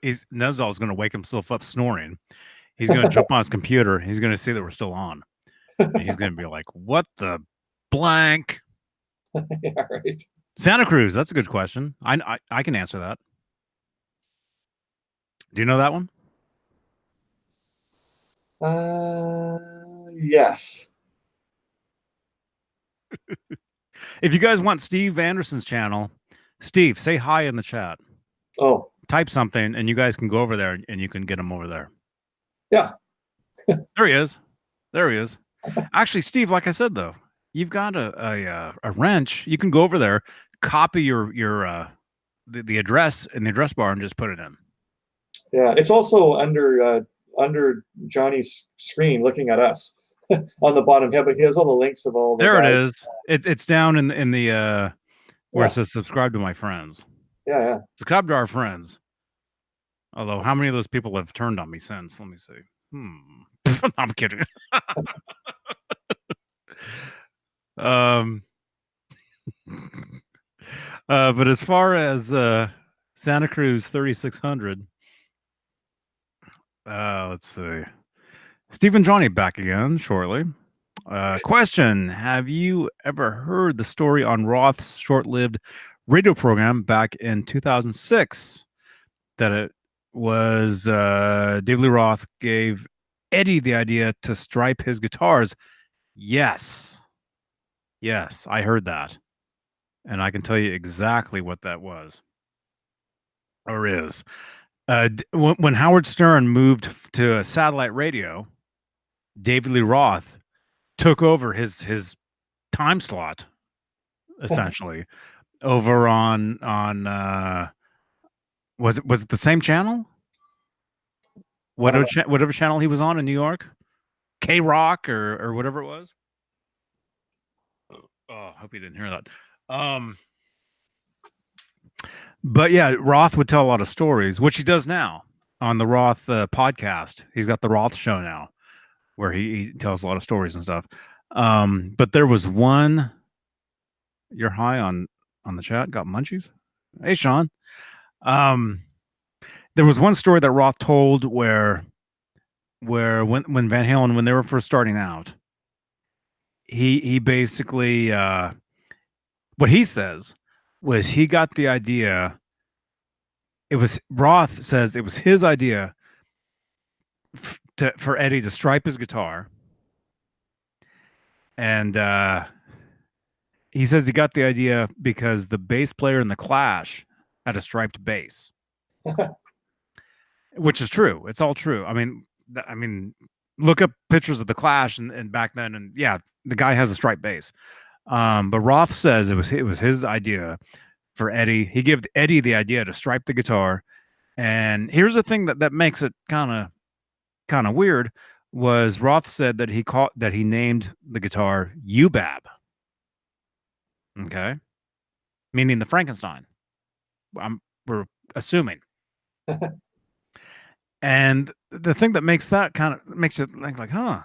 Nezdal's going to wake himself up snoring. He's going to jump on his computer. He's going to see that we're still on, and he's going to be like, "What the blank?" Yeah, right. Santa Cruz. That's a good question. I can answer that. Do you know that one? Yes. If you guys want Steve Anderson's channel, Steve, say hi in the chat. Oh, Type something, and you guys can go over there, and you can get him over there. yeah. There he is. There he is. Actually, Steve, like I said though, you've got a wrench. You can go over there, copy your the address in the address bar, and just put it in. Yeah. It's also under Johnny's screen, looking at us on the bottom. Yeah, but he has all the links of all the There it guys. is. It's down in the where it Yeah. says subscribe to my friends. Yeah. Yeah. Subscribe to our friends. Although, how many of those people have turned on me since? Let me see. I'm kidding. um, but as far as Santa Cruz 3600, let's see. Steve and Johnny back again shortly. Question: have you ever heard the story on Roth's short-lived radio program back in 2006 that it was David Lee Roth gave Eddie the idea to stripe his guitars? Yes, I heard that, and I can tell you exactly what that was or is. When Howard Stern moved to a satellite radio, David Lee Roth took over his time slot essentially over on was it the same channel? Whatever channel he was on in New York, K Rock or whatever it was. Oh, I hope you didn't hear that. But yeah, Roth would tell a lot of stories, which he does now on the Roth podcast. He's got the Roth show now, where he tells a lot of stories and stuff. But there was one. You're high on the chat. Got munchies. Hey, Sean. There was one story that Roth told where when Van Halen, when they were first starting out, he basically what he says was he got the idea. It was Roth says it was his idea for Eddie to stripe his guitar, and he says he got the idea because the bass player in the Clash had a striped bass, which is true. It's all true. I mean, look up pictures of the Clash and back then, and yeah, the guy has a striped bass. But Roth says it was his idea for Eddie. He gave Eddie the idea to stripe the guitar. And here's the thing that makes it kind of weird was Roth said that he named the guitar UBAB. Okay, meaning the Frankenstein. We're assuming. And the thing that makes it think like, huh,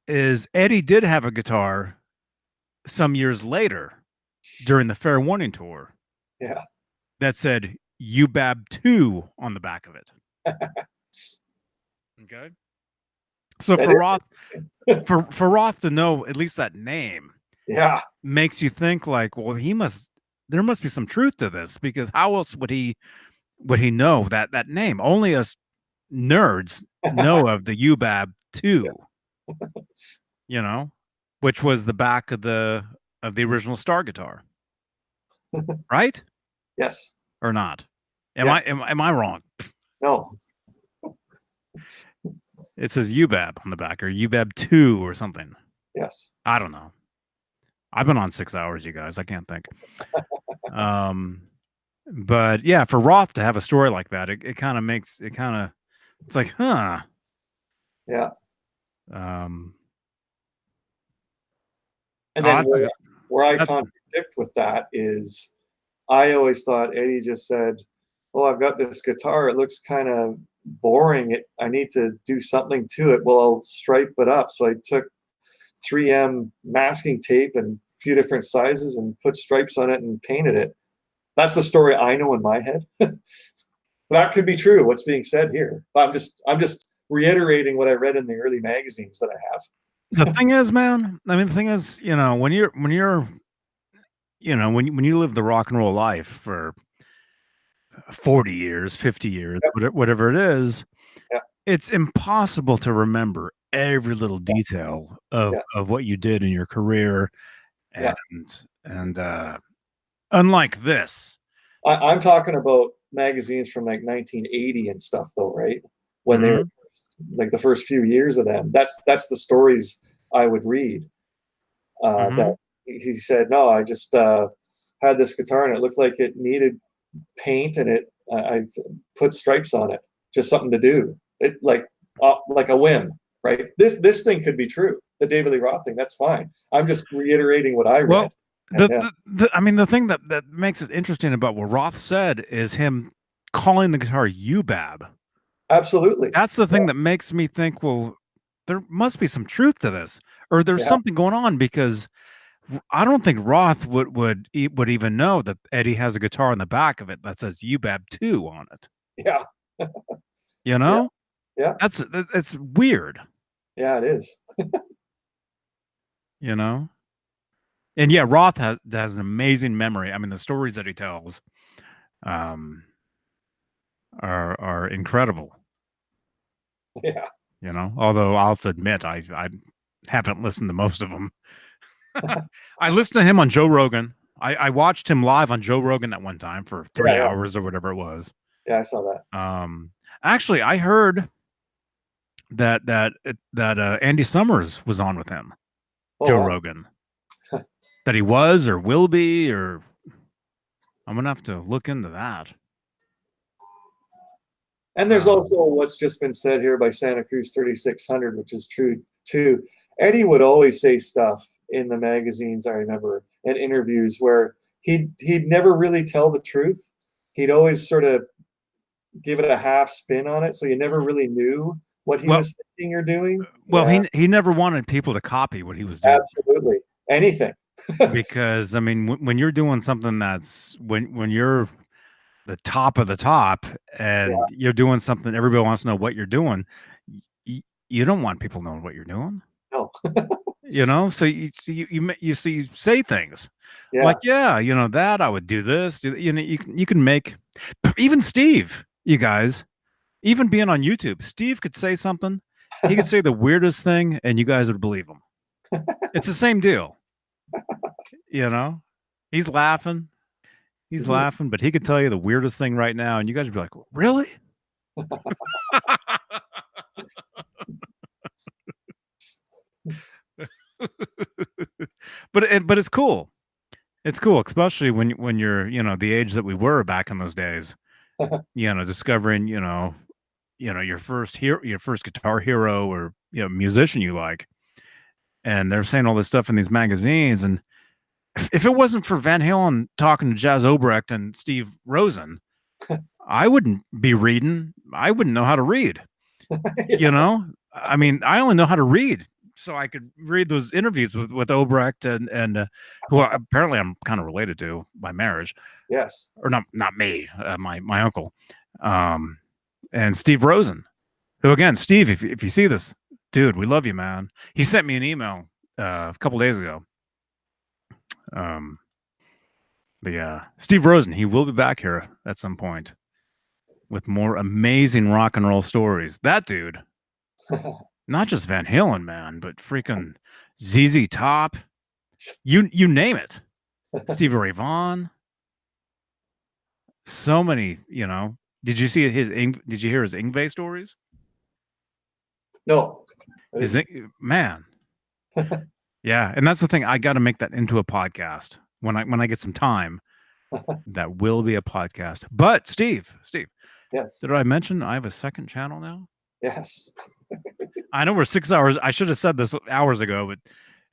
is Eddie did have a guitar some years later during the Fair Warning tour. Yeah. That said UBAB 2 on the back of it. Okay. So for Roth to know at least that name, yeah, makes you think like, well, there must be some truth to this, because how else would he know that name? Only us nerds know of the UBAB 2. You know, which was the back of the original Star guitar. Right? Yes. Or not? Am I wrong? No. It says UBAB on the back, or UBAB 2 or something. Yes. I don't know. I've been on 6 hours, you guys. I can't think. But yeah, for Roth to have a story like that, it kind of makes it's like, huh. Yeah. And Oh, then where I contradict with that is, I always thought Eddie just said, "Oh, I've got this guitar. It looks kind of boring. I need to do something to it. Well, I'll stripe it up." So I took 3M masking tape and a few different sizes and put stripes on it and painted it. That's the story I know in my head. That could be true. What's being said here? I'm just reiterating what I read in the early magazines that I have. The thing is, man, I mean, the thing is, when you're, when you live the rock and roll life for 40 years, 50 years, Yep. whatever it is, Yeah. it's impossible to remember every little detail of, Yeah. of what you did in your career. Yeah. And unlike this. I'm talking about magazines from like 1980 and stuff, though, right? When they were Mhm. like the first few years of them. That's the stories I would read. That Mhm. he said, no, I just had this guitar and it looked like it needed paint, and I put stripes on it, just something to do. It like a whim, right? This thing could be true. The David Lee Roth thing, that's fine. I'm just reiterating what I read. Well, And yeah, I mean, the thing that makes it interesting about what Roth said is him calling the guitar "UBAB." absolutely. That's the Yeah, thing that makes me think, well, there must be some truth to this, or there's yeah, something going on because I don't think Roth would even know that Eddie has a guitar in the back of it that says "UBAB 2" on it. yeah, You yeah, know, yeah, it's weird. yeah. It is. You know, and yeah, Roth has an amazing memory. I mean, the stories that he tells, um, are incredible. Yeah, Although I'll have to admit, I haven't listened to most of them. I listened to him on Joe Rogan. I watched him live on Joe Rogan that one time for yeah, three yeah, hours or whatever it was. yeah. I saw that. Um, Actually, I heard that Andy Summers was on with him, Oh Joe wow. Rogan. That he was or will be, or I'm gonna have to look into that. And there's Um, also what's just been said here by Santa Cruz 3600, which is true too. Eddie would always say stuff in the magazines, I remember, and interviews where he'd never really tell the truth. He'd always sort of give it a half spin on it, so you never really knew what he well, was thinking or doing. well, Yeah, he never wanted people to copy what he was doing. absolutely. Anything. Because I mean, when you're doing something that's when you're the top of the top and Yeah, you're doing something everybody wants to know what you're doing, you don't want people knowing what you're doing. no. So you say things like, Yeah. yeah, that I would do this, you can make even Steve, you guys, even being on YouTube, Steve could say something, he could say the weirdest thing, and you guys would believe him. It's the same deal, you know. He's laughing, but he could tell you the weirdest thing right now, and you guys would be like, really? But it's cool. It's cool, especially when you're the age that we were back in those days. Discovering your first guitar hero or musician you like, and they're saying all this stuff in these magazines. And if it wasn't for Van Halen talking to Jazz Obrecht and Steve Rosen, I wouldn't be reading. I wouldn't know how to read. Yeah. I mean, I only know how to read, so I could read those interviews with Obrecht and who apparently I'm kind of related to by marriage, Yes. or not me, my uncle, um, and Steve Rosen, who again, Steve, if you see this, dude, we love you, man. He sent me an email a couple days ago. Um, but yeah, Steve Rosen, he will be back here at some point with more amazing rock and roll stories. That dude, not just Van Halen, man, but freaking ZZ Top. You name it. Stevie Ray Vaughan. So many, Did you see did you hear his Ingve stories? No. I His didn't. man. Yeah, and that's the thing. I got to make that into a podcast when I get some time. That will be a podcast. But Steve, Yes. did I mention I have a second channel now? Yes. I know we're 6 hours. I should have said this hours ago, but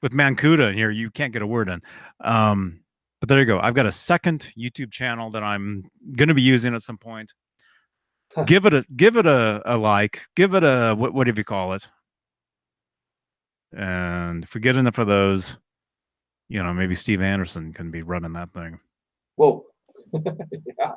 with Mancuda in here, you can't get a word in. But there you go. I've got a second YouTube channel that I'm going to be using at some point. Give it a like. Give it a what do you call it? And if we get enough of those, maybe Steve Anderson can be running that thing. Whoa. Yeah.